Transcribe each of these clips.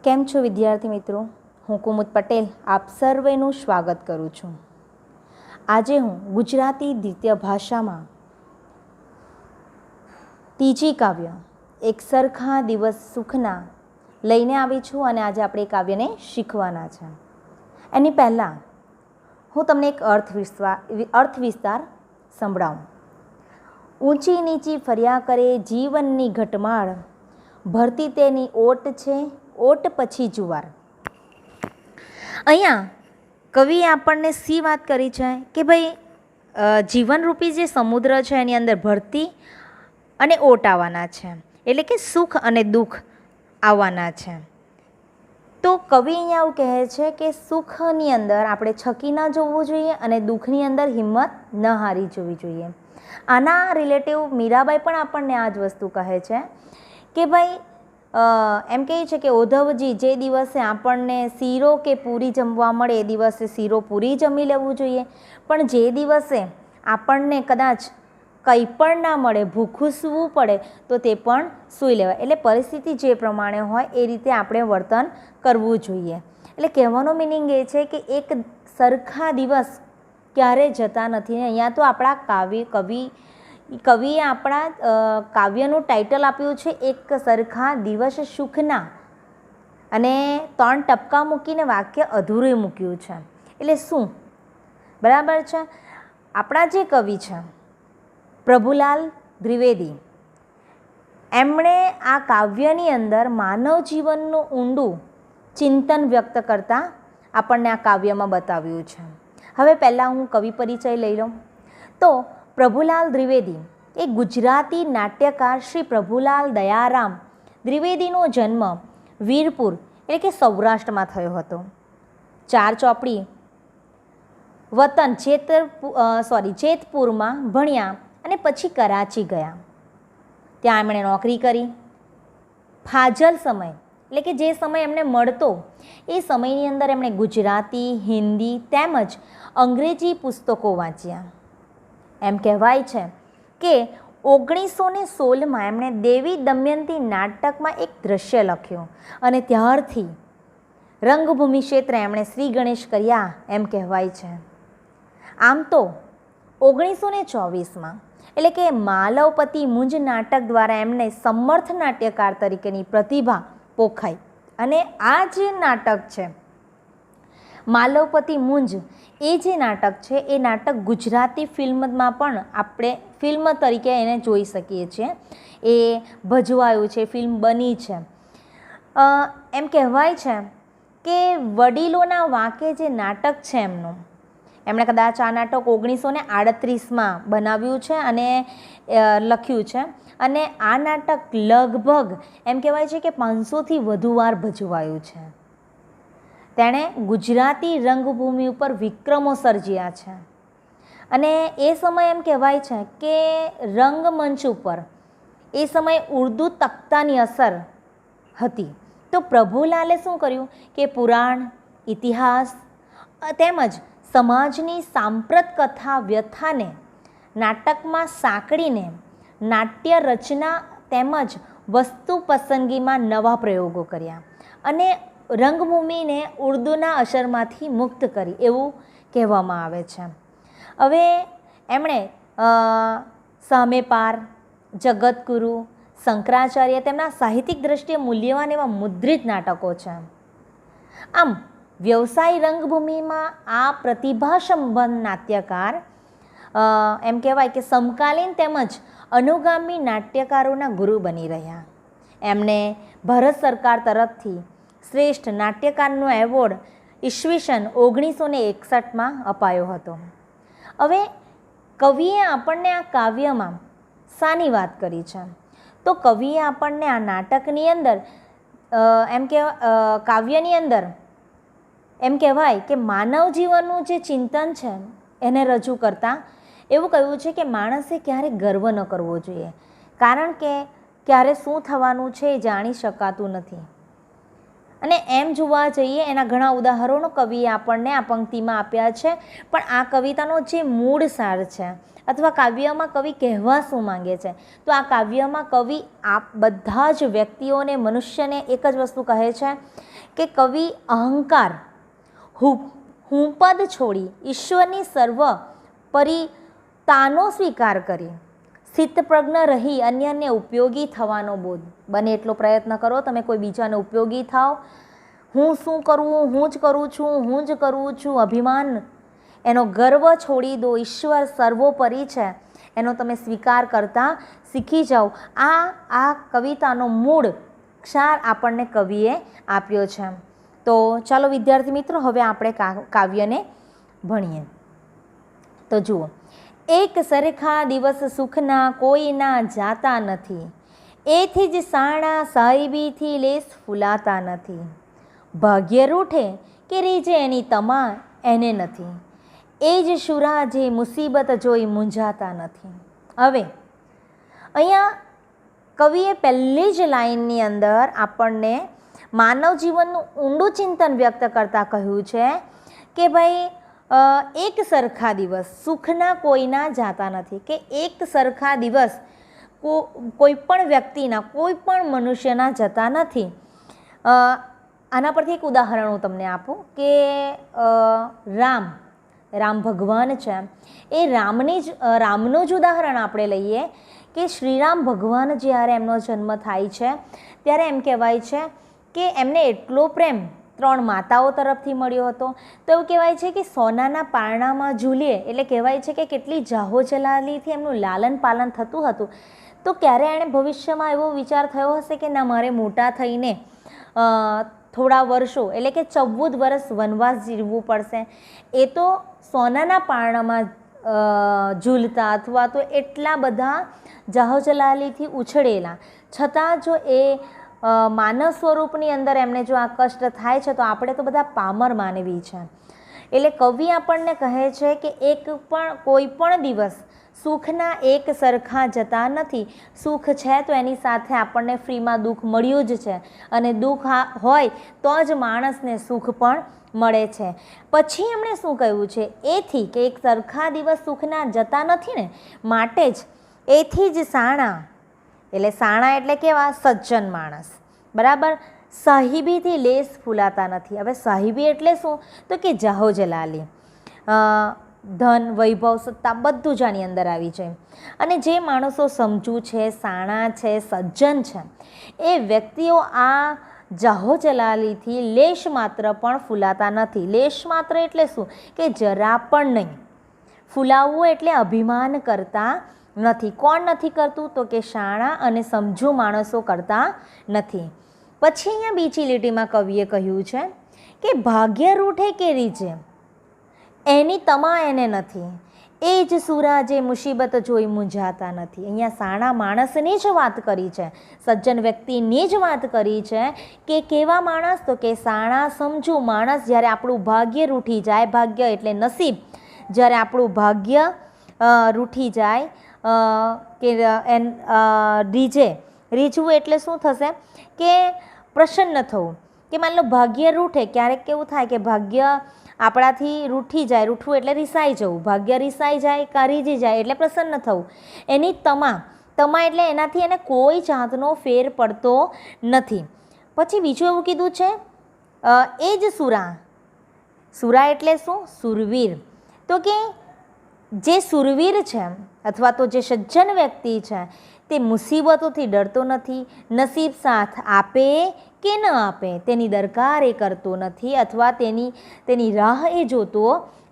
કેમ છો વિદ્યાર્થી મિત્રો? હું કુમુદ પટેલ આપ સર્વેનું સ્વાગત કરું છું. આજે હું ગુજરાતી દ્વિતીય ભાષામાં ત્રીજી કાવ્ય એક સરખા દિવસ સુખના લઈને આવી છું અને આજે આપણે એ કાવ્યને શીખવાના છે. એની પહેલાં હું તમને એક અર્થ વિસ્તાર સંભળાવું. ઊંચી નીચી ફર્યા કરે જીવનની ઘટમાળ, ભરતી તેની ઓટ છે ઓટ પછી જુવાર. અહીંયા કવિએ આપણને સી વાત કરી છે કે ભાઈ જીવનરૂપી જે સમુદ્ર છે એની અંદર ભરતી અને ઓટ આવવાના છે, એટલે કે સુખ અને દુઃખ આવવાના છે. તો કવિ અહીંયા એવું કહે છે કે સુખની અંદર આપણે છકી ન જોવું જોઈએ અને દુઃખની અંદર હિંમત ન હારી જોવી જોઈએ. આના રિલેટિવ મીરાબાઈ પણ આપણને આ જ વસ્તુ કહે છે કે ભાઈ એમ કહે છે કે ઓધવજી જે દિવસે આપણને શીરો કે પૂરી જમવા મળે એ દિવસે શીરો પૂરી જમી લેવું જોઈએ, પણ જે દિવસે આપણને કદાચ કંઈ પણ ના મળે, ભૂખું સૂવું પડે તો તે પણ સૂઈ લેવાય. એટલે પરિસ્થિતિ જે પ્રમાણે હોય એ રીતે આપણે વર્તન કરવું જોઈએ. એટલે કહેવાનો મિનિંગ એ છે કે એક સરખા દિવસ ક્યારેય જતા નથી. અહીંયા તો આપણા કવિએ આપણા કાવ્યનું ટાઇટલ આપ્યું છે એક સરખા દિવસ સુખના, અને 3 ટપકા મૂકીને વાક્ય અધૂરું મૂક્યું છે. એટલે શું બરાબર છે? આપણા જે કવિ છે પ્રભુલાલ દ્વિવેદી, એમણે આ કાવ્યની અંદર માનવ જીવનનું ઊંડું ચિંતન વ્યક્ત કરતાં આપણને આ કાવ્યમાં બતાવ્યું છે. હવે પહેલાં હું કવિ પરિચય લઈ લઉં. તો પ્રભુલાલ દ્વિવેદી એ ગુજરાતી નાટ્યકાર શ્રી પ્રભુલાલ દયારામ દ્વિવેદીનો જન્મ વીરપુર એટલે કે સૌરાષ્ટ્રમાં થયો હતો. 4 ચોપડી વતન જેતપુરમાં ભણ્યા અને પછી કરાચી ગયા. ત્યાં એમણે નોકરી કરી. ફાજલ સમય એટલે કે જે સમય એમને મળતો એ સમયની અંદર એમણે ગુજરાતી, હિન્દી તેમજ અંગ્રેજી પુસ્તકો વાંચ્યા. એમ કહેવાય છે કે 1916માં એમણે દેવી દમયંતી નાટકમાં એક દ્રશ્ય લખ્યું અને ત્યારથી રંગભૂમિ ક્ષેત્રે એમણે શ્રી ગણેશ કર્યા એમ કહેવાય છે. આમ તો 1924માં એટલે કે માલવપતિ મુંજ નાટક દ્વારા એમને સમર્થ નાટ્યકાર તરીકેની પ્રતિભા પોખાઈ. અને આ જે નાટક છે માલવપતિ મુંજ, એ જે નાટક છે એ નાટક ગુજરાતી ફિલ્મમાં પણ આપણે ફિલ્મ તરીકે એને જોઈ શકીએ છીએ. એ ભજવાયું છે, ફિલ્મ બની છે. એમ કહેવાય છે કે વડીલોના વાંકે જે નાટક છે એમણે કદાચ આ નાટક 1938માં બનાવ્યું છે અને લખ્યું છે. અને આ નાટક લગભગ એમ કહેવાય છે કે 500થી વધુ વાર ભજવાયું છે. તેણે ગુજરાતી રંગભૂમિ ઉપર વિક્રમો સર્જ્યા છે. અને એ સમય એમ કહેવાય છે કે રંગમંચ ઉપર એ સમયે ઉર્દુ તખ્તાની અસર હતી. તો પ્રભુલાલે શું કર્યું કે પુરાણ, ઇતિહાસ તેમજ સમાજની સાંપ્રત કથા વ્યથાને નાટકમાં સાંકળીને નાટ્ય રચના તેમજ વસ્તુ પસંદગીમાં નવા પ્રયોગો કર્યા અને રંગભૂમિને ઉર્દુના અસરમાંથી મુક્ત કરી એવું કહેવામાં આવે છે. હવે એમણે સામેપાર, જગતગુરુ, શંકરાચાર્ય તેમના સાહિત્યિક દ્રષ્ટિએ મૂલ્યવાન એવા મુદ્રિત નાટકો છે. આમ વ્યવસાય રંગભૂમિમાં આ પ્રતિભાસંપન્ન નાટ્યકાર એમ કહેવાય કે સમકાલીન તેમજ અનુગામી નાટ્યકારોના ગુરુ બની રહ્યા. એમને ભારત સરકાર તરફથી શ્રેષ્ઠ નાટ્યકારનો એવોર્ડ ઈસવીસન 1961માં અપાયો હતો. હવે કવિએ આપણને આ કાવ્યમાં શાની વાત કરી છે? તો કવિએ આપણને આ નાટકની અંદર કાવ્યની અંદર એમ કહેવાય કે માનવ જીવનનું જે ચિંતન છે એને રજૂ કરતાં એવું કહ્યું છે કે માણસે ક્યારે ગર્વ ન કરવો જોઈએ, કારણ કે ક્યારે શું થવાનું છે એ જાણી શકાતું નથી. અને એમ જોવા જઈએ એના ઘણા ઉદાહરણો કવિએ આપણને આ પંક્તિમાં આપ્યા છે. પણ આ કવિતાનો જે મૂળ સાર છે અથવા કાવ્યમાં કવિ કહેવા શું માંગે છે? તો આ કાવ્યમાં કવિ આ બધા જ વ્યક્તિઓને, મનુષ્યને એક જ વસ્તુ કહે છે કે કવિ અહંકાર, હું પદ છોડી ઈશ્વરની સર્વ પરિતાનો સ્વીકાર કરી સ્થિતપ્રજ્ઞ રહી અન્યને ઉપયોગી થવાનો બોધ. બને એટલો પ્રયત્ન કરો તમે કોઈ બીજાને ઉપયોગી થાવ. હું શું કરવું, હું જ કરું છું, હું જ કરું છું, અભિમાન, એનો ગર્વ છોડી દો. ઈશ્વર સર્વોપરી છે એનો તમે સ્વીકાર કરતા શીખી જાઓ. આ કવિતાનો મૂળ ક્ષાર આપણને કવિએ આપ્યો છે. તો ચાલો વિદ્યાર્થી મિત્રો, હવે આપણે કાવ્યને ભણીએ. તો જુઓ, એક સરખા દિવસ સુખના કોઈના જાતા નથી, એથી જ સાણા સાહેબીથી લેસ ફૂલાતા નથી. ભાગ્ય રૂઠે કે રીજે એની તમા એને નથી, એ જ શુરા જે મુસીબત જોઈ મૂંઝાતા નથી. હવે અહીંયા કવિએ પહેલી જ લાઈનની અંદર આપણને માનવ જીવનનું ઊંડું ચિંતન વ્યક્ત કરતાં કહ્યું છે કે ભાઈ એક સરખા દિવસ સુખના કોઈના જાતા નથી, કે એક સરખા દિવસ કોઈ પણ વ્યક્તિના, કોઈ પણ મનુષ્યના જતા નથી. આના પરથી એક ઉદાહરણ હું તમને આપું કે રામ ભગવાન છે, એ રામનું જ ઉદાહરણ આપણે લઈએ કે શ્રીરામ ભગવાન જ્યારે એમનો જન્મ થાય છે ત્યારે એમ કહેવાય છે કે એમને એટલો પ્રેમ 3 માતાઓ તરફથી મળ્યો હતો. તો એવું કહેવાય છે કે સોનાના પારણામાં ઝૂલીએ, એટલે કહેવાય છે કે કેટલી જાહો જલાલીથી એમનું લાલન પાલન થતું હતું. તો ક્યારે એણે ભવિષ્યમાં એવો વિચાર થયો હશે કે ના, મારે મોટા થઈને થોડા વર્ષો એટલે કે 14 વર્ષ વનવાસ જીવવું પડશે. એ તો સોનાના પારણામાં ઝૂલતા અથવા તો એટલા બધા જાહો જલાલીથી ઉછળેલા, છતાં જો એ માનવ સ્વરૂપની અંદર એમને જો આ કષ્ટ થાય છે તો આપણે તો બધા પામર માનવી છે. એટલે કવિ આપણને કહે છે કે કોઈ પણ દિવસ સુખના એક સરખા જતા નથી. સુખ છે તો એની સાથે આપણને ફ્રીમાં દુઃખ મળ્યું જ છે, અને દુઃખ હોય તો જ માણસને સુખ પણ મળે છે. પછી એમણે શું કહ્યું છે? એથી કે એક સરખા દિવસ સુખના જતા નથી ને, માટે જ એથી જ સાણા, એટલે સાણા એટલે કેવા? સજ્જન માણસ, બરાબર, સાહિબીથી લેસ ફૂલાતા નથી. હવે સાહિબી એટલે શું? તો કે જાહો જલાલી, ધન, વૈભવ, સત્તા બધું જ આની અંદર આવી જાય. અને જે માણસો સમજુ છે, સાણા છે, સજ્જન છે, એ વ્યક્તિઓ આ જાહો જલાલીથી લેશ માત્ર પણ ફૂલાતા નથી. લેશ માત્ર એટલે શું? કે જરા પણ નહીં. ફૂલાવવું એટલે અભિમાન કરતા નથી. કોણ નથી કરતું? તો કે શાણા અને સમજુ માણસો કરતા નથી. પછી અહીંયા બીજી લીટીમાં કવિએ કહ્યું છે કે ભાગ્ય રૂઠે કે રીજે એની તમા એને નથી, એ જ સુરા જે મુસીબત જોઈ મૂંઝાતા નથી. અહીંયા સાણા માણસની જ વાત કરી છે, સજ્જન વ્યક્તિની જ વાત કરી છે કે કેવા માણસ? તો કે સાણા સમજુ માણસ. જ્યારે આપણું ભાગ્ય રૂઠી જાય, ભાગ્ય એટલે નસીબ, જ્યારે આપણું ભાગ્ય રૂઠી જાય કે રીઝવું એટલે શું થશે? કે પ્રસન્ન થવું. કે માની લો ભાગ્ય રૂઠે, ક્યારેક કેવું થાય કે ભાગ્ય આપણાથી રૂઠી જાય, રૂઠવું એટલે રિસાઈ જવું, ભાગ્ય રિસાઈ જાય કાં રીઝી જાય એટલે પ્રસન્ન થવું. એની તમા એટલે એનાથી એને કોઈ જાતનો ફેર પડતો નથી. પછી બીજું એવું કીધું છે એ જ સુરા એટલે શું? સુરવીર. તો કે જે સુરવીર છે અથવા તો જે સજ્જન વ્યક્તિ છે તે મુસીબતોથી ડરતો નથી, નસીબ સાથ આપે કે ન આપે તેની દરકાર એ કરતો નથી, અથવા તેની રાહ એ જોતો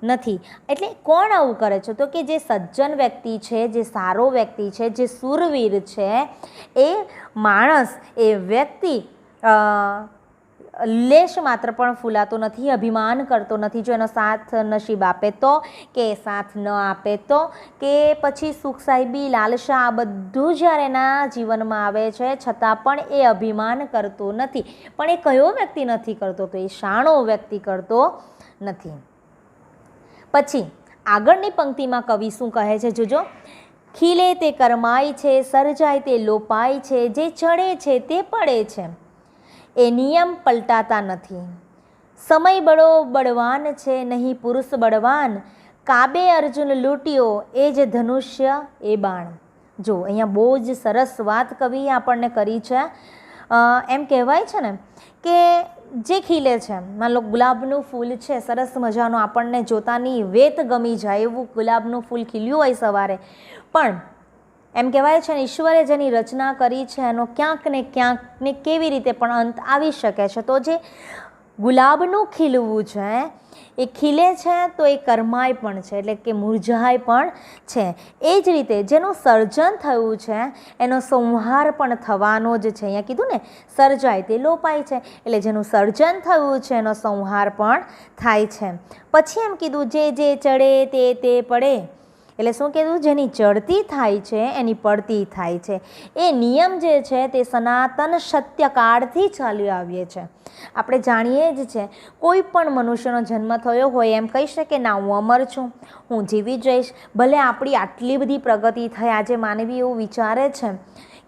નથી. એટલે કોણ આવું કરે છે? તો કે જે સજ્જન વ્યક્તિ છે, જે સારો વ્યક્તિ છે, જે સુરવીર છે, એ માણસ, એ વ્યક્તિ લેશ માત્ર પણ ફૂલાતો નથી, અભિમાન કરતો નથી. જો એનો સાથ નસીબ આપે તો, કે સાથ ન આપે તો, કે પછી સુખ સાહેબી, લાલસા, આ બધું જ્યારે એના જીવનમાં આવે છે છતાં પણ એ અભિમાન કરતો નથી. પણ એ કયો વ્યક્તિ નથી કરતો? તો એ શાણો વ્યક્તિ કરતો નથી. પછી આગળની પંક્તિમાં કવિ શું કહે છે? જોજો, ખીલે તે કરમાય છે, સર્જાય તે લોપાય છે, જે ચડે છે તે પડે છે, એ નિયમ પલટાતા નથી. સમય બળો બળવાન છે, નહીં પુરુષ બળવાન, કાબે અર્જુન લૂંટ્યો એ જ ધનુષ્ય એ બાણ. જો અહીંયા બહુ જ સરસ વાત કવિએ આપણને કરી છે. એમ કહેવાય છે ને કે જે ખીલે છે, માન લો ગુલાબનું ફૂલ છે, સરસ મજાનું, આપણને જોતાની વેત ગમી જાય એવું ગુલાબનું ફૂલ ખીલ્યું હોય સવારે, પણ એમ કહેવાય છે ને ઈશ્વરે જેની રચના કરી છે એનો ક્યાંક ને કેવી રીતે પણ અંત આવી શકે છે. તો જે ગુલાબનું ખીલવું છે એ ખીલે છે તો એ કરમાય પણ છે, એટલે કે મુરઝાય પણ છે. એ જ રીતે જેનું સર્જન થયું છે એનો સંહાર પણ થવાનો જ છે. અહીંયા કીધું ને સર્જાય તે લોપાય છે, એટલે જેનું સર્જન થયું છે એનો સંહાર પણ થાય છે. પછી એમ કીધું જે ચડે તે પડે, એટલે શું કીધું? જેની ચડતી થાય છે એની પડતી થાય છે. એ નિયમ જે છે તે સનાતન સત્યકાળથી ચાલી આવીએ છે. આપણે જાણીએ જ છે, કોઈ પણ મનુષ્યનો જન્મ થયો હોય એમ કહી શકે ના હું અમર છું, હું જીવી જ રહીશ. ભલે આપણી આટલી બધી પ્રગતિ થઈ, આજે માનવી એવું વિચારે છે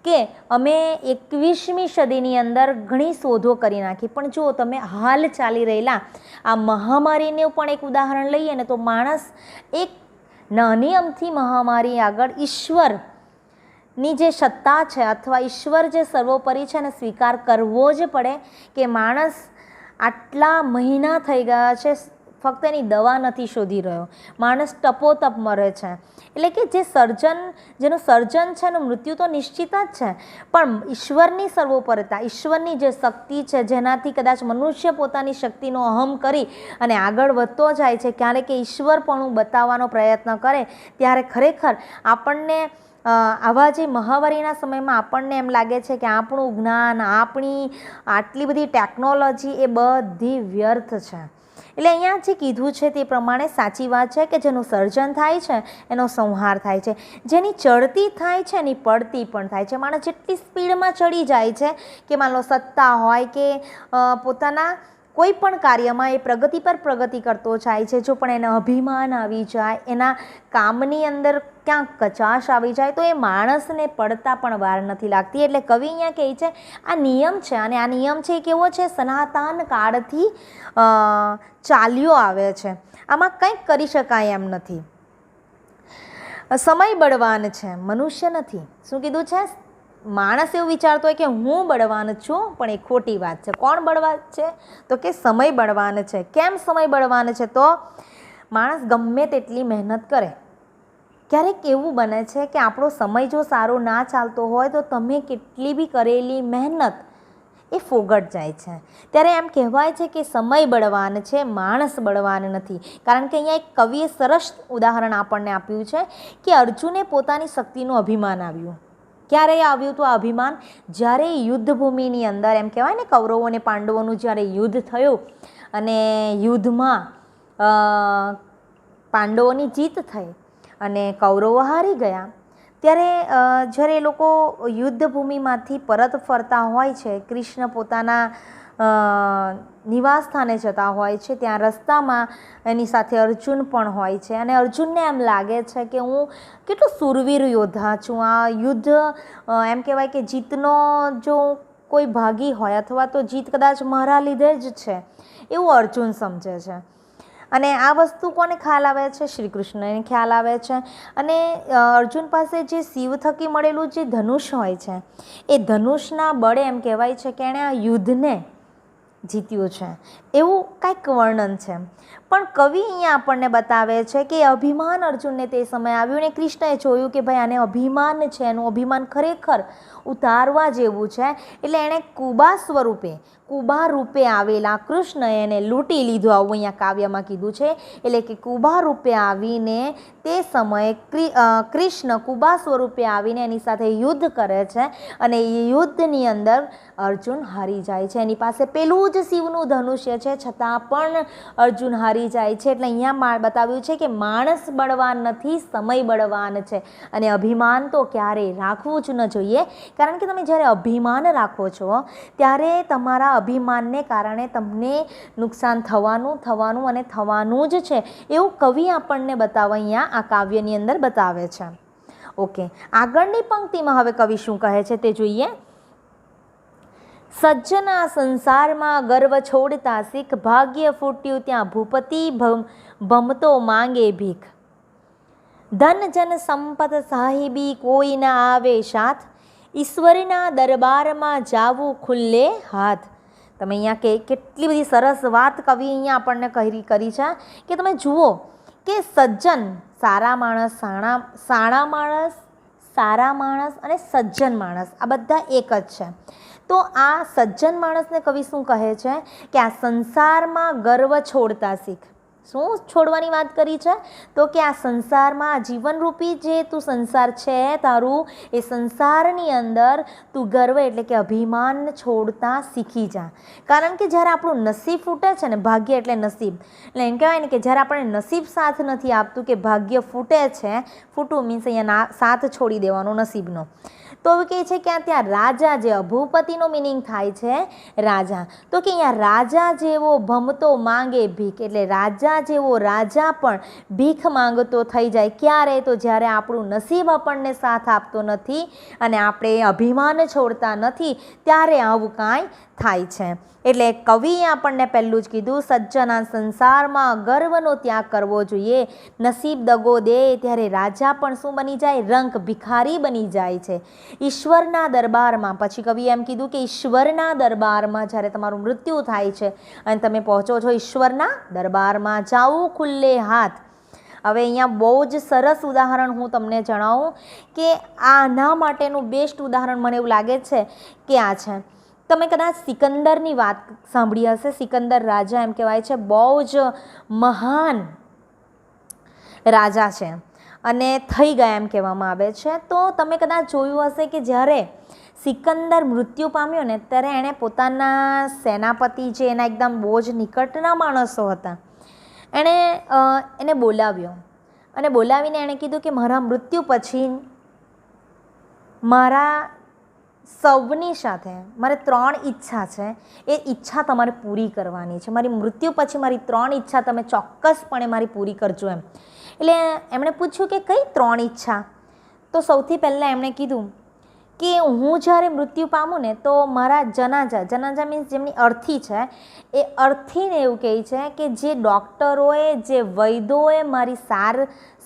કે અમે 21મી સદીની અંદર ઘણી શોધો કરી નાખી, પણ જો તમે હાલ ચાલી રહેલા આ મહામારીનું પણ એક ઉદાહરણ લઈએ ને તો માણસ એક નાની અમથી મહામારી આગળ ઈશ્વરની જે સત્તા છે અથવા ઈશ્વર જે સર્વોપરી છે એને સ્વીકાર કરવો જ પડે કે માણસ આટલા મહિના થઈ ગયા છે ફક્ત એની દવા નથી શોધી રહ્યો, માણસ ટપોટપ મરે છે. એટલે કે જેનું સર્જન છે એનું મૃત્યુ તો નિશ્ચિત જ છે, પણ ઈશ્વરની સર્વોપરતા, ઈશ્વરની જે શક્તિ છે જેનાથી કદાચ મનુષ્ય પોતાની શક્તિનો અહમ કરી અને આગળ વધતો જાય છે, ક્યારેક કે ઈશ્વરપણું બતાવવાનો પ્રયત્ન કરે ત્યારે ખરેખર આપણને આવા જે મહામારીના સમયમાં આપણને એમ લાગે છે કે આપણું જ્ઞાન, આપણી આટલી બધી ટેકનોલોજી એ બધી વ્યર્થ છે. એટલે અહીંયા જે કીધું છે તે પ્રમાણે સાચી વાત છે કે જેનું સર્જન થાય છે એનો સંહાર થાય છે, જેની ચડતી થાય છે એની પડતી પણ થાય છે. માણસ જેટલી સ્પીડમાં ચડી જાય છે કે માન લો સત્તા હોય કે પોતાના કોઈ પણ કાર્યમાં એ પ્રગતિ પર પ્રગતિ કરતો જાય છે, જો પણ એને અભિમાન આવી જાય, એના કામની અંદર ક્યાંક કચાશ આવી જાય તો એ માણસને પડતા પણ વાર નથી લાગતી. એટલે કવિ અહીંયા કહે છે આ નિયમ છે, અને આ નિયમ છે એ કેવો છે? સનાતન કાળથી ચાલ્યો આવે છે, આમાં કંઈક કરી શકાય એમ નથી. સમય બળવાન છે, મનુષ્ય નથી. શું કીધું છે? માણસ એવું વિચારતો હોય કે હું બળવાન છું, પણ એ ખોટી વાત છે. કોણ બળવાન છે? તો કે સમય બળવાન છે. કેમ સમય બળવાન છે? તો માણસ ગમે તેટલી મહેનત કરે, ક્યારેક એવું બને છે કે આપણો સમય જો સારો ના ચાલતો હોય તો તમે કેટલી બી કરેલી મહેનત એ ફોગટ જાય છે. ત્યારે એમ કહેવાય છે કે સમય બળવાન છે, માણસ બળવાન નથી. કારણ કે અહીંયા એક કવિએ સરસ ઉદાહરણ આપણને આપ્યું છે કે અર્જુને પોતાની શક્તિનું અભિમાન આવ્યું. ક્યારે આવ્યું હતું આ અભિમાન? જ્યારે યુદ્ધભૂમિની અંદર, એમ કહેવાય ને કૌરવો અને પાંડવોનું જ્યારે યુદ્ધ થયું અને યુદ્ધમાં પાંડવોની જીત થઈ અને કૌરવો હારી ગયા, ત્યારે જ્યારે એ લોકો યુદ્ધભૂમિમાંથી પરત ફરતા હોય છે, કૃષ્ણ પોતાના નિવાસ સ્થાને જતા હોય છે, ત્યાં રસ્તામાં એની સાથે અર્જુન પણ હોય છે અને અર્જુનને એમ લાગે છે કે હું કેટલું શૂરવીર યોદ્ધા છું, આ યુદ્ધ એમ કહેવાય કે જીતનો જો કોઈ ભાગી હોય અથવા તો જીત કદાચ મારા લીધે જ છે એવું અર્જુન સમજે છે. અને આ વસ્તુ કોને ખ્યાલ આવે છે? શ્રી કૃષ્ણને ખ્યાલ આવે છે. અને અર્જુન પાસે જે શિવ થકી મળેલું જે ધનુષ હોય છે એ ધનુષના બળે એમ કહેવાય છે કે એણે આ યુદ્ધને જીત્યું છે, એવું કંઈક વર્ણન છે. પણ કવિ અહીંયા આપણને બતાવે છે કે અભિમાન અર્જુનને તે સમયે આવ્યું ને કૃષ્ણએ જોયું કે ભાઈ આને અભિમાન છે, એનું અભિમાન ખરેખર ઉતારવા જેવું છે, એટલે એણે કુબા રૂપે આવેલા કૃષ્ણએ એને લૂંટી લીધો, આવું અહીંયા કાવ્યમાં કીધું છે. એટલે કે કુબા રૂપે આવીને તે સમયે કૃષ્ણ કુબા સ્વરૂપે આવીને એની સાથે યુદ્ધ કરે છે અને એ યુદ્ધની અંદર અર્જુન હારી જાય છે. એની પાસે પેલું જ શિવનું ધનુષ્ય છે છતાં પણ અર્જુન હારી જાય છે. એટલે અહીંયા બતાવ્યું છે કે માણસ બળવાન નથી, સમય બળવાન છે. અને અભિમાન તો ક્યારેય રાખવું જ ન જોઈએ, કારણ કે તમે જ્યારે અભિમાન રાખો છો ત્યારે તમારા અભિમાનને કારણે તમને નુકસાન થવાનું જ છે, એવું કવિ આપણને બતાવે અહીંયા આ કાવ્યની અંદર બતાવે છે. ઓકે, આગળની પંક્તિમાં હવે કવિ શું કહે છે તે જોઈએ. સજ્જના સંસારમાં ગર્વ છોડતા શીખ, ભાગ્ય ફૂટ્યું ત્યાં ભૂપતિ ભમતો માંગે ભીખ. ધન જન સંપત સાહિબી કોઈ ના આવે સાથ, ઈશ્વરના દરબારમાં જાવું ખુલ્લે હાથ. તમે અહીંયા કેટલી બધી સરસ વાત કવિ અહીંયા આપણને કરી છે કે તમે જુઓ કે સજ્જન સારા માણસ, સારા માણસ અને સજ્જન માણસ આ બધા એક જ છે. તો આ સજ્જન માણસને કવિ શું કહે છે કે આ સંસારમાં ગર્વ છોડતા શીખ. શું છોડવાની વાત કરી છે? તો કે આ સંસારમાં જીવનરૂપી જે તું સંસાર છે તારું, એ સંસારની અંદર તું ગર્વ એટલે કે અભિમાન છોડતા શીખી જા. કારણ કે જ્યારે આપણું નસીબ ફૂટે છે ને, ભાગ્ય એટલે નસીબ, એટલે એમ કહેવાય ને કે જ્યારે આપણે નસીબ સાથ નથી આપતું કે ભાગ્ય ફૂટે છે, ફૂટવું મીન્સ અહીંયા સાથ છોડી દેવાનો નસીબનો. તો કહે છે કે ત્યાં રાજા જે ભૂપતિનો મિનિંગ થાય છે રાજા. તો કે અહીંયા રાજા જેવો ભમતો માંગે ભીખ, એટલે રાજા જેવો રાજા પણ ભીખ માંગતો થઈ જાય. ક્યારે? તો જ્યારે આપણું નસીબ આપણને સાથ આપતો નથી અને આપણે અભિમાન છોડતા નથી, ત્યારે આવું કાંઈ થાય છે. એટલે કવિએ આપણને પહેલું જ કીધું, સજ્જના સંસારમાં ગર્વનો ત્યાગ કરવો જોઈએ. નસીબ દગો દે ત્યારે રાજા પણ શું બની જાય? રંક ભિખારી બની જાય છે. ઈશ્વરના દરબારમાં, પછી કવિએ એમ કીધું કે ઈશ્વરના દરબારમાં જ્યારે તમારું મૃત્યુ થાય છે અને તમે પહોંચો છો ઈશ્વરના દરબારમાં, જાવું ખુલ્લે હાથ. હવે અહીંયા બહુ જ સરસ ઉદાહરણ હું તમને જણાવું કે આના માટેનું બેસ્ટ ઉદાહરણ મને એવું લાગે છે કે આ છે. તમે કદાચ સિકંદરની વાત સાંભળી હશે. સિકંદર રાજા એમ કહેવાય છે બહુ જ મહાન રાજા છે અને થઈ ગયા એમ કહેવામાં આવે છે. તો તમે કદાચ જોયું હશે કે જ્યારે સિકંદર મૃત્યુ પામ્યો ને ત્યારે એણે પોતાના સેનાપતિ જે એના એકદમ બહુ જ નિકટના માણસો હતા, એને બોલાવ્યો અને બોલાવીને એણે કીધું કે મારા મૃત્યુ પછી મારા સૌની સાથે મારે 3 ઈચ્છા છે, એ ઈચ્છા તમારે પૂરી કરવાની છે. મારી મૃત્યુ પછી મારી 3 ઈચ્છા તમે ચોક્કસપણે મારી પૂરી કરજો એમ. એટલે એમણે પૂછ્યું કે કઈ 3 ઈચ્છા? તો સૌથી પહેલાં એમણે કીધું કે હું જ્યારે મૃત્યુ પામું ને તો મારા જનાજા મીન્સ જેમની અર્થી છે, એ અર્થીને એવું કહે છે કે જે ડૉક્ટરોએ, જે વૈદ્યોએ મારી સાર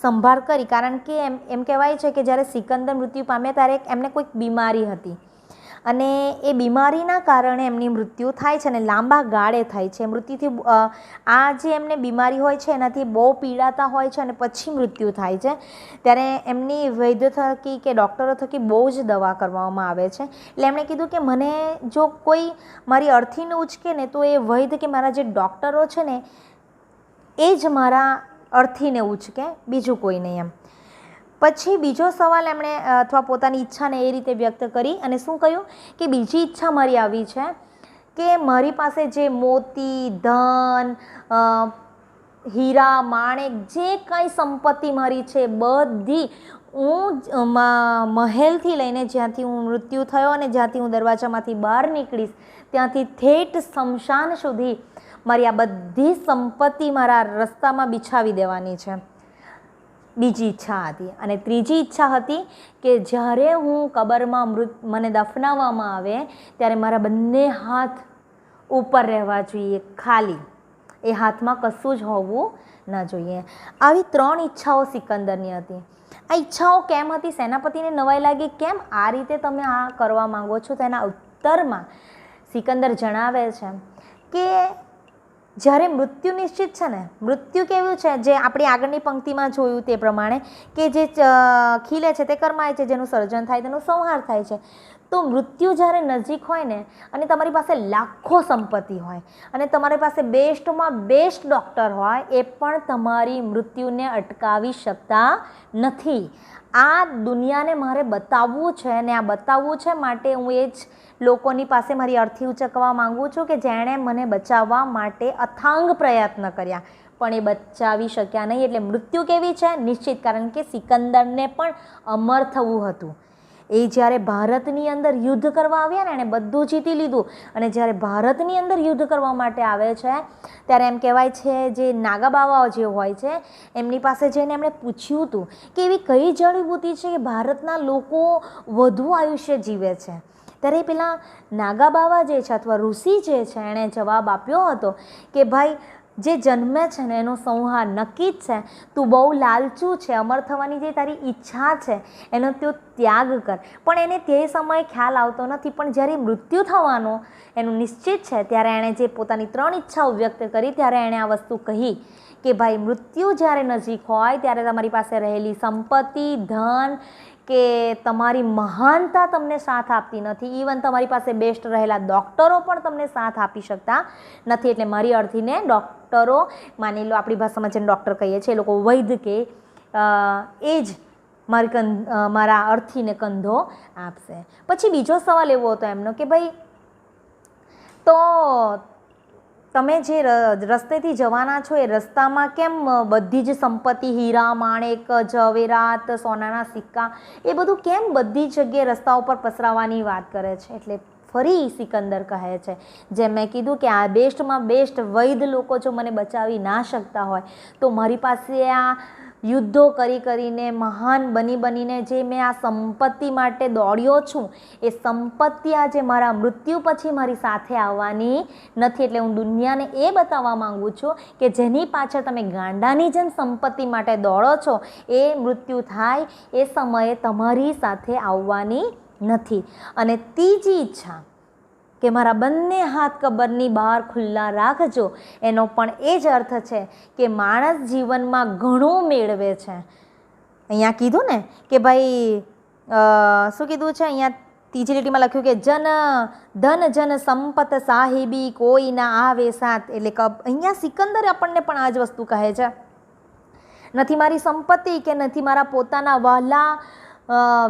સંભાળ કરી. કારણ કે એમ કહેવાય છે કે જ્યારે સિકંદર મૃત્યુ પામ્યા ત્યારે એમને કોઈક બીમારી હતી અને એ બીમારીના કારણે એમની મૃત્યુ થાય છે અને લાંબા ગાળે થાય છે. મૃત્યુથી આ જે એમને બીમારી હોય છે એનાથી બહુ પીડાતા હોય છે અને પછી મૃત્યુ થાય છે. ત્યારે એમની વૈદ્ય થકી કે ડૉક્ટરો થકી બહુ જ દવા કરવામાં આવે છે. એટલે એમણે કીધું કે મને જો કોઈ મારી અર્થીને ઉચકે ને તો એ વૈદ્ય કે મારા જે ડૉક્ટરો છે ને એ જ મારા અર્થીને ઉચકે, બીજું કોઈ નહીં એમ. પછી બીજો સવાલ એમણે અથવા પોતાની ઈચ્છાને એ રીતે વ્યક્ત કરી અને શું કહ્યું કે બીજી ઈચ્છા મારી આવી છે કે મારી પાસે જે મોતી, ધન, હીરા, માણેક, જે કાંઈ સંપત્તિ મારી છે બધી હું મહેલથી લઈને જ્યાંથી હું મૃત્યુ થયો અને જ્યાંથી હું દરવાજામાંથી બહાર નીકળીશ ત્યાંથી ઠેઠ સ્મશાન સુધી મારી આ બધી સંપત્તિ મારા રસ્તામાં બિછાવી દેવાની છે. બીજી ઈચ્છા હતી. અને ત્રીજી ઈચ્છા હતી કે જ્યારે હું કબરમાં મને દફનાવવામાં આવે ત્યારે મારા બંને હાથ ઉપર રહેવા જોઈએ, ખાલી, એ હાથમાં કશું જ હોવું ન જોઈએ. આવી 3 ઈચ્છાઓ સિકંદરની હતી. આ ઈચ્છાઓ કેમ હતી? સેનાપતિને નવાઈ લાગી, કેમ આ રીતે તમે આ કરવા માંગો છો? તેના ઉત્તરમાં સિકંદર જણાવે છે કે જ્યારે મૃત્યુ નિશ્ચિત છે ને, મૃત્યુ કેવું છે જે આપણી આગળની પંક્તિમાં જોયું તે પ્રમાણે કે જે ખીલે છે તે કર્માય છે, જેનું સર્જન થાય તેનો સંહાર થાય છે. તો મૃત્યુ જ્યારે નજીક હોય ને અને તમારી પાસે લાખો સંપત્તિ હોય અને તમારી પાસે બેસ્ટમાં બેસ્ટ ડૉક્ટર હોય, એ પણ તમારી મૃત્યુને અટકાવી શકતા નથી. આ દુનિયાને મારે બતાવવું છે અને આ બતાવવું છે માટે હું એ જ લોકોની પાસે મારી અર્થી ઉચકવા માગું છું કે જેણે મને બચાવવા માટે અથાંગ પ્રયત્ન કર્યા પણ એ બચાવી શક્યા નહીં. એટલે મૃત્યુ કેવી છે? નિશ્ચિત. કારણ કે સિકંદરને પણ અમર થવું હતું. એ જ્યારે ભારતની અંદર યુદ્ધ કરવા આવ્યા ને એણે બધું જીતી લીધું અને જ્યારે ભારતની અંદર યુદ્ધ કરવા માટે આવે છે ત્યારે એમ કહેવાય છે જે નાગા બાવાઓ જે હોય છે એમની પાસે જઈને એમણે પૂછ્યું હતું કે એવી કઈ જડીબુટ્ટી છે કે ભારતના લોકો વધુ આયુષ્ય જીવે છે. ત્યારે પેલા નાગા બાવા જે છે અથવા ઋષિ જે છે એણે જવાબ આપ્યો હતો કે ભાઈ જે જન્મે છે ને એનો સંહાર નક્કી જ છે, તું બહુ લાલચું છે, અમર થવાની જે તારી ઈચ્છા છે એનો તું ત્યાગ કર. પણ એને તે સમયે ખ્યાલ આવતો નથી, પણ જ્યારે મૃત્યુ થવાનો એનું નિશ્ચિત છે ત્યારે એણે જે પોતાની 3 ઈચ્છાઓ વ્યક્ત કરી ત્યારે એણે આ વસ્તુ કહી કે ભાઈ મૃત્યુ જ્યારે નજીક હોય ત્યારે તમારી પાસે રહેલી સંપત્તિ, ધન કે તમારી મહાનતા તમને સાથ આપતી નથી. ઇવન તમારી પાસે બેસ્ટ રહેલા ડૉક્ટરો પણ તમને સાથ આપી શકતા નથી. એટલે મારી અર્થીને ડૉક્ટરો, માની લો આપણી ભાષામાં જેને ડૉક્ટર કહીએ છીએ એ લોકો વૈદ્ય કે એ જ મારા અર્થીને કંધો આપશે. પછી બીજો સવાલ એવો હતો એમનો કે ભાઈ તો તમે જે રસ્તેથી જવાના છો એ રસ્તામાં કેમ બધી જ સંપત્તિ, હીરા, માણેક, ઝવેરાત, સોનાના સિક્કા એ બધું કેમ બધી જગ્યાએ રસ્તા ઉપર પસરાવવાની વાત કરે છે? એટલે ફરી સિકંદર કહે છે, જેમ મેં કીધું કે આ બેસ્ટમાં બેસ્ટ વૈદ લોકો જો મને બચાવી ના શકતા હોય તો મારી પાસે આ યુદ્ધો કરીને મહાન બનીને જે મેં આ સંપત્તિ માટે દોડ્યો છું એ સંપત્તિ આજે મારા મૃત્યુ પછી મારી સાથે આવવાની નથી. એટલે હું દુનિયાને એ બતાવવા માગું છું કે જેની પાછળ તમે ગાંડાની જેમ સંપત્તિ માટે દોડો છો એ મૃત્યુ થાય એ સમયે તમારી સાથે આવવાની નથી. અને ત્રીજી ઈચ્છા કે મારા બંને હાથ કબરની બહાર ખુલ્લા રાખજો, એનો પણ એ જ અર્થ છે કે માણસ જીવનમાં ઘણું મેળવે છે. અહીંયા કીધું ને કે ભાઈ શું કીધું છે? અહીંયા ત્રીજી લીટીમાં લખ્યું કે ધન જન સંપત સાહિબી કોઈ ના આવે સાથ. એટલે કે અહીંયા સિકંદર આપણને પણ આ જ વસ્તુ કહે છે, નથી મારી સંપત્તિ કે નથી મારા પોતાના વહાલા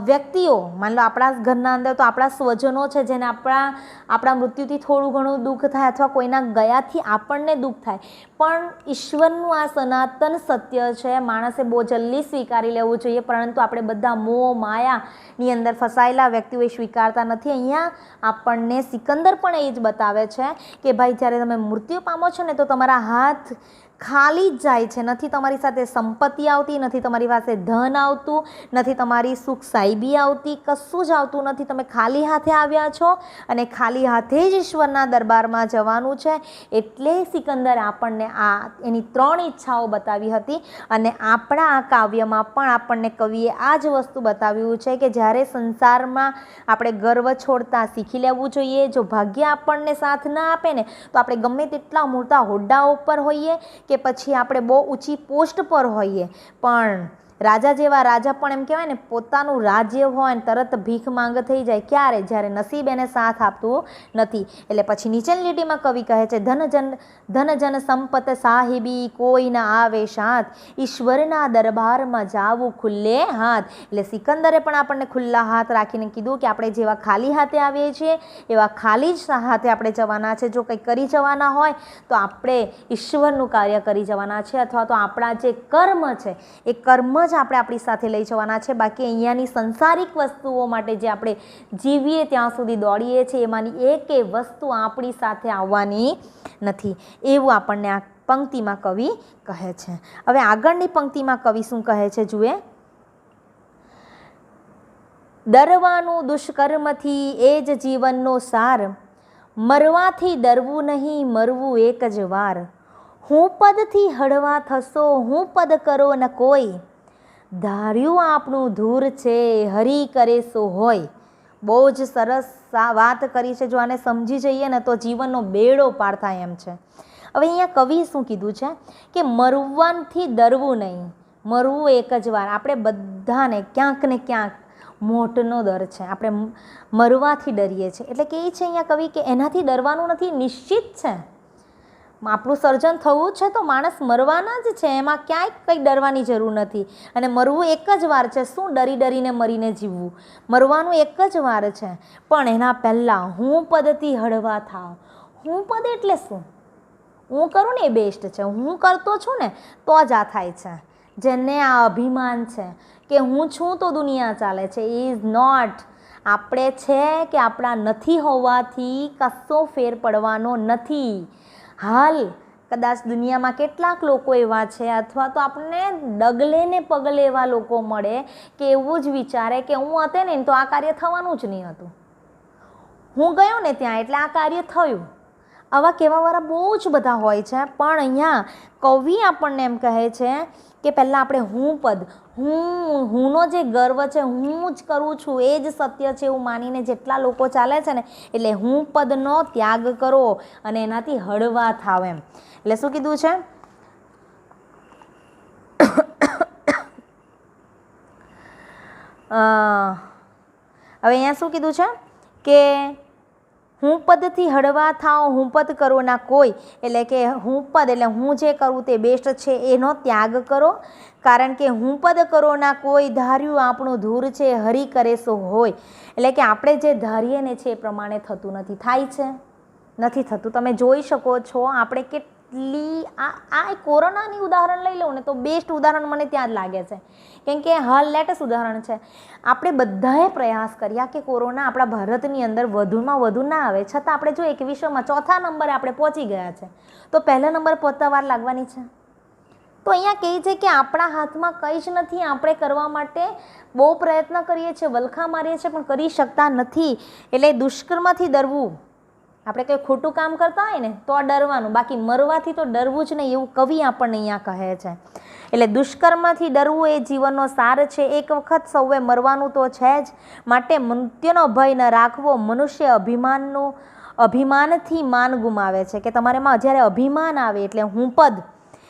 વ્યક્તિઓ, માની લો આપણા ઘરના અંદર તો આપણા સ્વજનો છે જેને આપણા મૃત્યુથી થોડું ઘણું દુઃખ થાય અથવા કોઈના ગયાથી આપણને દુઃખ થાય, પણ ઈશ્વરનું આ સનાતન સત્ય છે, માણસે બહુ જલ્દી સ્વીકારી લેવું જોઈએ, પરંતુ આપણે બધા મોહ માયાની અંદર ફસાયેલા વ્યક્તિઓ એ સ્વીકારતા નથી. અહીંયા આપણને સિકંદર પણ એ જ બતાવે છે કે ભાઈ જ્યારે તમે મૃત્યુ પામો છો ને તો તમારા હાથ ખાલી જ જાય છે, નથી તમારી સાથે સંપત્તિ આવતી, નથી તમારી પાસે ધન આવતું, નથી તમારી સુખ સાહેબી આવતી, કશું જ આવતું નથી. તમે ખાલી હાથે આવ્યા છો અને ખાલી હાથે જ ઈશ્વરના દરબારમાં જવાનું છે. એટલે સિકંદર આપણને આ એની 3 ઈચ્છાઓ બતાવી હતી. અને આપણા આ કાવ્યમાં પણ આપણને કવિએ આ જ વસ્તુ બતાવ્યું છે કે જ્યારે સંસારમાં આપણે ગર્વ છોડતા શીખી લેવું જોઈએ. જો ભાગ્ય આપણને સાથ ના આપે ને તો આપણે ગમે તેટલા મોટા હોદ્દા ઉપર હોઈએ કે પછી આપણે બહુ ઊંચી પોસ્ટ પર હોઈએ, પણ રાજા જેવા રાજા પણ એમ કહેવાય ને પોતાનું રાજ્ય હોય ને તરત ભીખ માંગ થઈ જાય. ક્યારે? જ્યારે નસીબ એને સાથ આપતું નથી. એટલે પછી નીચેની લીટીમાં કવિ કહે છે ધન જન સંપત સાહિબી કોઈ ના આવે સાથ, ઈશ્વરના દરબારમાં જાવું ખુલ્લે હાથ. એટલે સિકંદરે પણ આપણને ખુલ્લા હાથ રાખીને કીધું કે આપણે જેવા ખાલી હાથે આવીએ છીએ એવા ખાલી જ હાથે આપણે જવાના છે. જો કંઈ કરી જવાના હોય તો આપણે ઈશ્વરનું કાર્ય કરી જવાના છે, અથવા તો આપણા જે કર્મ છે એ કર્મ જ આપણે આપણી સાથે લઈ જવાના છે. બાકી અહીંયાની સંસારિક વસ્તુઓ માટે જે આપણે જીવીએ ત્યાં સુધી દોડીએ છીએ એમાંની એકેય વસ્તુ આપણી સાથે આવવાની નથી. એવું આપણને આ પંક્તિમાં કવિ કહે છે. હવે આગળની પંક્તિમાં કવિ શું કહે છે જુએ, ડરવાનું દુષ્કર્મથી એ જ જીવનનો સાર, મરવાથી ડરવું નહીં મરવું એક જ વાર, હું પદથી હળવા થશો હું પદ કરો ન કોઈ, ધાર્યું આપણું ધૂર છે હરી કરે સો હોય. બહુ જ સરસ વાત કરી છે. જો આને સમજી જઈએ ને તો જીવનનો બેડો પાર થાય એમ છે. હવે અહીંયા કવિએ શું કીધું છે કે મરવાથી ડરવું નહીં, મરવું એક જ વાર. આપણે બધાને ક્યાંક ને ક્યાંક મોતનો ડર છે, આપણે મરવાથી ડરીએ છીએ. એટલે કે એ છે અહીંયા કવિ કે એનાથી ડરવાનું નથી, નિશ્ચિત છે. આપણું સર્જન થવું છે તો માણસ મરવાના જ છે, એમાં ક્યાંય કંઈ ડરવાની જરૂર નથી. અને મરવું એક જ વાર છે. શું ડરીને મરીને જીવવું? મરવાનું એક જ વાર છે. પણ એના પહેલાં હું પદથી હળવા થાવ. હું પદ એટલે શું? હું કરું ને એ બેસ્ટ છે. હું કરતો છું ને તો જ આ થાય છે. જેને આ અભિમાન છે કે હું છું તો દુનિયા ચાલે છે, ઇઝ નોટ. આપણે છે કે આપણા નથી હોવાથી કશો ફેર પડવાનો નથી. હાલ કદાચ દુનિયામાં કેટલાક લોકો એવા છે, અથવા તો આપણને ડગલે ને પગલે એવા લોકો મળે કે એવું જ વિચારે કે હું હતે ને તો આ કાર્ય થવાનું જ નહીં હતું. હું ગયો ને ત્યાં એટલે આ કાર્ય થયું. આવા કહેવાવાળા બહુ જ બધા હોય છે, પણ અહીંયા કવિ આપણને એમ કહે છે કે પહેલાં આપણે હું પદ, હુંનો જે ગર્વ છે, હું જ કરું છું એ જ સત્ય છે એવું માનીને જેટલા લોકો ચાલે છે ને, એટલે હું પદનો ત્યાગ કરો અને એનાથી હળવા થાવ એમ. એટલે શું કીધું છે? હવે અહીંયા શું કીધું છે કે હું પદથી હળવા થાવ, હું પદ કરો ના કોઈ. એટલે કે હું પદ એટલે હું જે કરું તે બેસ્ટ છે એનો ત્યાગ કરો, કારણ કે હું પદ કરો ના કોઈ, ધાર્યું આપણું ધૂર છે હરી કરે સો હોય. એટલે કે આપણે જે ધારીએ ને છે એ પ્રમાણે થતું નથી. થાય છે? નથી થતું. તમે જોઈ શકો છો આપણે કેટલી આ કોરોનાની ઉદાહરણ લઈ લઉં ને તો બેસ્ટ ઉદાહરણ મને ત્યાં જ લાગે છે, કેમ કે હાલ લેટેસ્ટ ઉદાહરણ છે. આપણે બધાએ પ્રયાસ કર્યા કે કોરોના આપણા ભારતની અંદર વધુમાં વધુ ના આવે, છતાં આપણે જો 2100માં ચોથા નંબરે આપણે પહોંચી ગયા છે, તો પહેલા નંબર પહોંચતા વાર લાગવાની છે. તો અહીંયા કહે છે કે આપણા હાથમાં કંઈ જ નથી, આપણે કરવા માટે બહુ પ્રયત્ન કરીએ છીએ, વલખા મારીએ છીએ પણ કરી શકતા નથી. એટલે દુષ્કર્મથી ડરવું, આપણે કંઈ ખોટું કામ કરતા હોય ને તો આ ડરવાનું, બાકી મરવાથી તો ડરવું જ નહીં, એવું કવિ આપણને અહીંયા કહે છે. એટલે દુષ્કર્મથી ડરવું એ જીવનનો સાર છે, એક વખત સૌએ મરવાનું તો છે જ, માટે મૃત્યુનો ભય ન રાખવો. મનુષ્ય અભિમાનથી માન ગુમાવે છે, કે તમારામાં જ્યારે અભિમાન આવે એટલે હું પદ,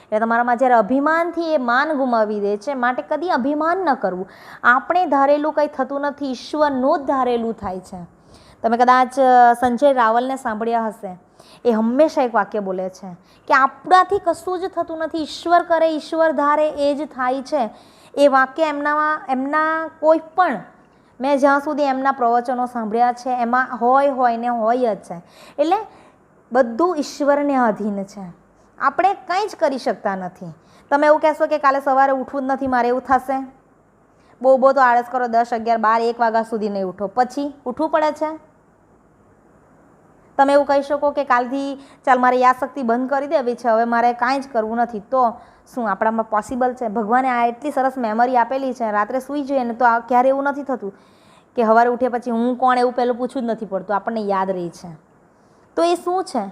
એટલે તમારામાં જ્યારે અભિમાનથી એ માન ગુમાવી દે છે, માટે કદી અભિમાન ન કરવું. આપણે ધારેલું કંઈ થતું નથી, ઈશ્વરનું જ ધારેલું થાય છે. તમે કદાચ સંજય રાવલને સાંભળ્યા હશે, એ હંમેશા એક વાક્ય બોલે છે કે આપણાથી કશું જ થતું નથી, ઈશ્વર કરે, ઈશ્વર ધારે એ જ થાય છે. એ વાક્ય એમના કોઈ પણ, મેં જ્યાં સુધી એમના પ્રવચનો સાંભળ્યા છે એમાં હોય ને હોય જ છે. એટલે બધું ઈશ્વરને આધીન છે, આપણે કંઈ જ કરી શકતા નથી. તમે એવું કહેશો કે કાલે સવારે ઉઠવું જ નથી મારે, એવું થશે? બહુ તો આળસ કરો, 10, 11, 12, 1 વાગ્યા સુધી નહીં ઉઠો, પછી ઉઠવું પડે છે. તમે એવું કહી શકો કે કાલથી ચાલ મારે યાદશક્તિ બંધ કરી દેવી છે, હવે મારે કાંઈ જ કરવું નથી, તો શું આપણામાં પોસિબલ છે? ભગવાને આ એટલી સરસ મેમરી આપેલી છે, રાત્રે સૂઈ જઈએ ને તો ક્યારે એવું નથી થતું કે સવારે ઉઠ્યા પછી હું કોણ એવું પહેલું પૂછવું જ નથી પડતું, આપણને યાદ રહી છે. તો એ શું છે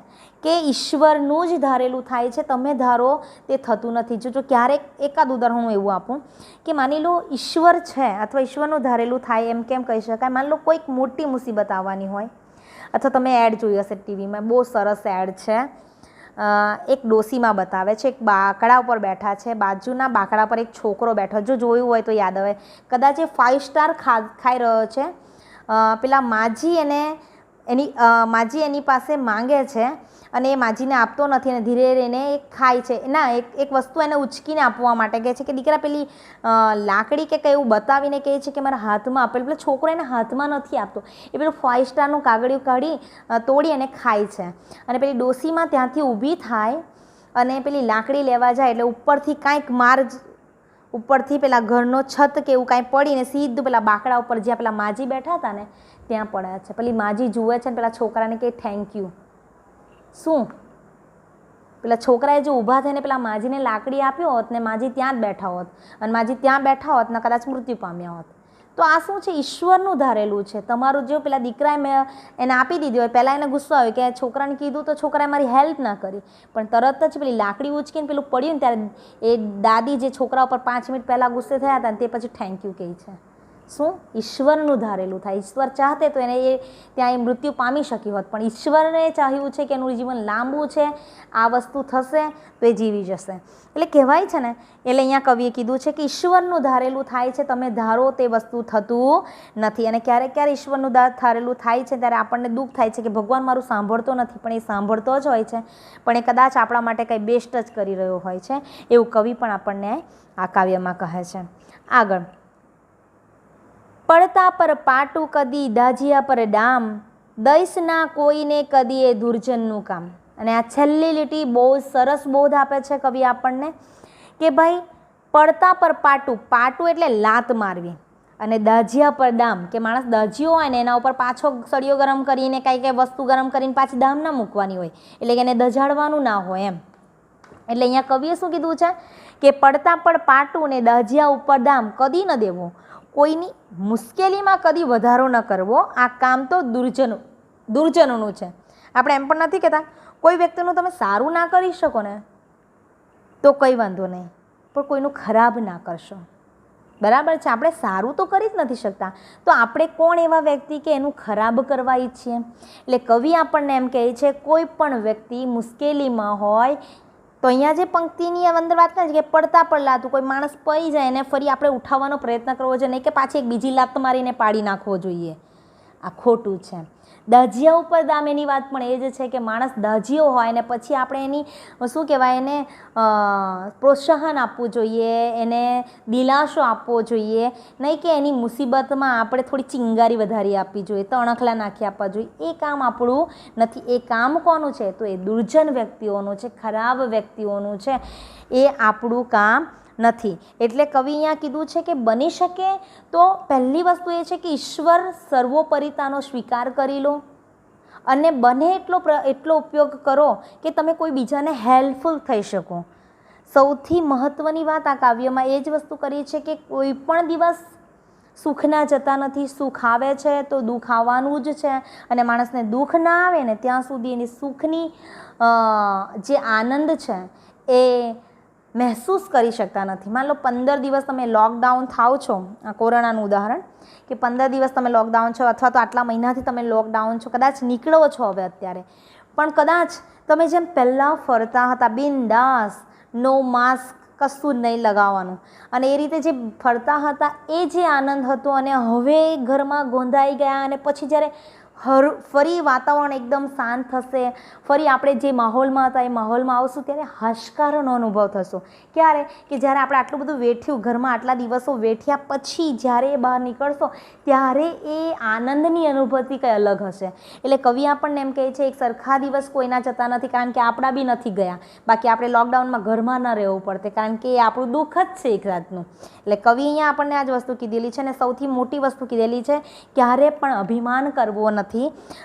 કે ઈશ્વરનું જ ધારેલું થાય છે, તમે ધારો તે થતું નથી. જો ક્યારેક એકાદ ઉદાહરણ હું એવું આપું કે માની લો ઈશ્વર છે અથવા ઈશ્વરનું ધારેલું થાય, એમ કેમ કહી શકાય? માની લો કોઈક મોટી મુસીબત આવવાની હોય, અથવા તમે એડ જોઈ હશે ટીવીમાં, બહુ સરસ એડ છે. એક ડોસીમાં બતાવે છે, એક બાકડા ઉપર બેઠા છે, બાજુના બાકડા પર એક છોકરો બેઠો. જો જોયું હોય તો યાદ આવે, કદાચ એ 5 સ્ટાર ખાઈ રહ્યો છે. પેલા માજી એની પાસે માંગે છે અને એ માજીને આપતો નથી અને ધીરે રહીને એ ખાય છે. એક વસ્તુ એને ઉચકીને આપવા માટે કહે છે કે દીકરા પેલી લાકડી કે કંઈ એવું બતાવીને કહે છે કે મારા હાથમાં આપેલું. પેલો છોકરો એને હાથમાં નથી આપતો, એ પેલું 5 સ્ટારનું કાગળિયું કાઢી તોડી અને ખાય છે. અને પેલી ડોસીમાં ત્યાંથી ઊભી થાય અને પેલી લાકડી લેવા જાય એટલે ઉપરથી કાંઈક ઉપરથી પેલા ઘરનો છત કે એવું કાંઈ પડીને સીધું પેલા બાકડા ઉપર જ્યાં પેલા માજી બેઠા હતા ને ત્યાં પડ્યા છે. પેલી માજી જુએ છે ને પેલા છોકરાને કહે થેન્ક યુ. શું પેલા છોકરાએ જો ઊભા થઈને પેલા માજીને લાકડી આપ્યો હોત ને માજી ત્યાં જ બેઠા હોત, અને માજી ત્યાં બેઠા હોત ને કદાચ મૃત્યુ પામ્યા હોત. તો આ શું છે? ઈશ્વરનું ધારેલું છે. તમારું જો પેલા દીકરાએ મેં એને આપી દીધી હોય, પહેલાં એને ગુસ્સો આવ્યો કે છોકરાને કીધું તો છોકરાએ મારી હેલ્પ ના કરી, પણ તરત જ પેલી લાકડી ઉચકીને પેલું પડ્યું ને ત્યારે એ દાદી જે છોકરા ઉપર 5 મિનિટ પહેલાં ગુસ્સે થયા હતા ને તે પછી થેન્ક યુ કહે છે. શું? ઈશ્વરનું ધારેલું થાય. ઈશ્વર ચાહતે તો એને ત્યાં એ મૃત્યુ પામી શકી હોત, પણ ઈશ્વરને ચાહ્યું છે કે એનું જીવન લાંબુ છે, આ વસ્તુ થશે તો એ જીવી જશે. એટલે કહેવાય છે ને, એટલે અહીંયા કવિએ કીધું છે કે ઈશ્વરનું ધારેલું થાય છે, તમે ધારો તે વસ્તુ થતું નથી. અને ક્યારેક ઈશ્વરનું ધારેલું થાય છે ત્યારે આપણને દુઃખ થાય છે કે ભગવાન મારું સાંભળતો નથી, પણ એ સાંભળતો જ હોય છે, પણ એ કદાચ આપણા માટે કંઈ બેસ્ટ જ કરી રહ્યો હોય છે, એવું કવિ પણ આપણને આ કાવ્યમાં કહે છે. આગળ, પડતા પર પાટું કદી દાજિયા પર ડામ, દઈશ ના કોઈને કદી એ દુર્જનનું કામ. અને આ છેલ્લી લીટી બહુ સરસ બોધ આપે છે કવિ આપણને કે ભાઈ પડતા પર પાટું એટલે લાત મારવી, અને દાજિયા પર દામ કે માણસ દાજ્યો હોય ને એના ઉપર પાછો સળિયો ગરમ કરીને કંઈ વસ્તુ ગરમ કરીને પાછી દામ ના મૂકવાની હોય, એટલે કે એને દજાડવાનું ના હોય એમ. એટલે અહીંયા કવિએ શું કીધું છે કે પડતા પર પાટું ને દાજિયા ઉપર દામ કદી ન દેવો, કોઈની મુશ્કેલીમાં કદી વધારો ન કરવો, આ કામ તો દુર્જનોનું છે. આપણે એમ પણ નથી કહેતા કોઈ વ્યક્તિનું તમે સારું ના કરી શકો ને તો કંઈ વાંધો નહીં, પણ કોઈનું ખરાબ ના કરશો. બરાબર છે, આપણે સારું તો કરી જ નથી શકતા, તો આપણે કોણ એવા વ્યક્તિ કે એનું ખરાબ કરવા ઈચ્છીએ. એટલે કવિ આપણને એમ કહે છે કોઈ પણ વ્યક્તિ મુશ્કેલીમાં હોય તો અહીંયા જે પંક્તિની અંદર વાત કરે છે કે પડતા પડલાતું કોઈ માણસ પડી જાય એને ફરી આપણે ઉઠાવવાનો પ્રયત્ન કરવો જોઈએ, નહીં કે પાછી એક બીજી લાત મારીને પાડી નાખવો જોઈએ. આ ખોટું છે. દાજિયા ઉપર દામ એની વાત પણ એ જ છે કે માણસ દાજ્યો હોય ને પછી આપણે એની શું કહેવાય એને પ્રોત્સાહન આપવું જોઈએ, એને દિલાસો આપવો જોઈએ, નહીં કે એની મુસીબતમાં આપણે થોડી ચિંગારી વધારી આપવી જોઈએ, તણખલા નાખી આપવા જોઈએ. એ કામ આપણું નથી. એ કામ કોનું છે? તો એ દુર્જન વ્યક્તિઓનું છે, ખરાબ વ્યક્તિઓનું છે. એ આપણું કામ નથી. એટલે કવિ અહીંયા કીધું છે કે બની શકે તો પહેલી વસ્તુ એ છે કે ઈશ્વર સર્વોપરિતાનો સ્વીકાર કરી લો અને બને એટલો ઉપયોગ કરો કે તમે કોઈ બીજાને હેલ્પફુલ થઈ શકો. સૌથી મહત્ત્વની વાત આ કાવ્યમાં એ જ વસ્તુ કરી છે કે કોઈ પણ દિવસ સુખના જતા નથી. સુખ આવે છે તો દુઃખ આવવાનું જ છે, અને માણસને દુઃખ ના આવે ને ત્યાં સુધી એની સુખની જે આનંદ છે એ મહેસૂસ કરી શકતા નથી. માન લો 15 દિવસ તમે લોકડાઉન થાવ છો, આ કોરોનાનું ઉદાહરણ, કે 15 દિવસ તમે લોકડાઉન છો અથવા તો આટલા મહિનાથી તમે લોકડાઉન છો, કદાચ નીકળો છો હવે અત્યારે, પણ કદાચ તમે જેમ પહેલાં ફરતા હતા બિંદાસ, નો માસ્ક, કશું જ નહીં લગાવવાનું, અને એ રીતે જે ફરતા હતા એ જે આનંદ હતો, અને હવે ઘરમાં ગોંધાઈ ગયા અને પછી જ્યારે ફરી વાતાવરણ એકદમ શાંત થશે, ફરી આપણે જે માહોલમાં હતા એ માહોલમાં આવશું ત્યારે હાશકારનો અનુભવ થશો. ક્યારે? કે જ્યારે આપણે આટલું બધું વેઠ્યું, ઘરમાં આટલા દિવસો વેઠ્યા પછી જ્યારે બહાર નીકળશો ત્યારે એ આનંદની અનુભૂતિ કંઈ અલગ હશે. એટલે કવિ આપણને એમ કહે છે એક સરખા દિવસ કોઈના જતા નથી, કારણ કે આપણા બી નથી ગયા. બાકી આપણે લોકડાઉનમાં ઘરમાં ન રહેવું પડતે, કારણ કે એ આપણું દુઃખ જ છે એક જાતનું. એટલે કવિ અહીંયા આપણને આ જ વસ્તુ કીધેલી છે, અને સૌથી મોટી વસ્તુ કીધેલી છે ક્યારે પણ અભિમાન કરવો નથી.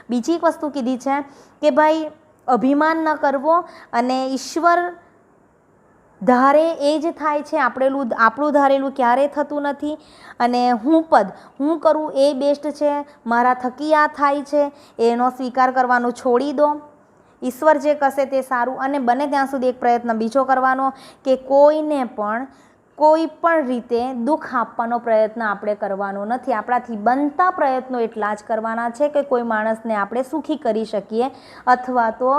બીજી એક વસ્તુ કીધી છે કે ભાઈ અભિમાન ન કરવો, અને ઈશ્વર ધારે એ જ થાય છે, આપણું ધારેલું ક્યારેય થતું નથી. અને હું કરું એ બેસ્ટ છે, મારા થકી આ થાય છે, એનો સ્વીકાર કરવાનું છોડી દો. ઈશ્વર જે કરશે તે સારું. અને બને ત્યાં સુધી એક પ્રયત્ન બીજો કરવાનો કે કોઈને પણ કોઈ પણ રીતે દુઃખ આપવાનો પ્રયત્ન આપણે કરવાનો નથી. આપણાથી બનતા પ્રયત્નો એટલા જ કરવાના છે કે કોઈ માણસને આપણે સુખી કરી શકીએ, અથવા તો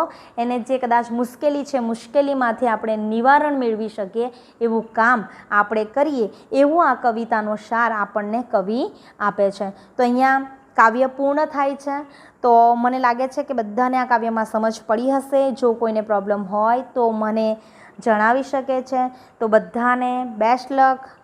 એને જે કદાચ મુશ્કેલી છે મુશ્કેલીમાંથી આપણે નિવારણ મેળવી શકીએ એવું કામ આપણે કરીએ, એવું આ કવિતાનો સાર આપણને કવિ આપે છે. તો અહીંયા કાવ્ય પૂર્ણ થાય છે. તો મને લાગે છે કે બધાને આ કાવ્યમાં સમજ પડી હશે. જો કોઈને પ્રોબ્લેમ હોય તો મને જણાવી શકે છે. તો બધાને બેસ્ટ લક.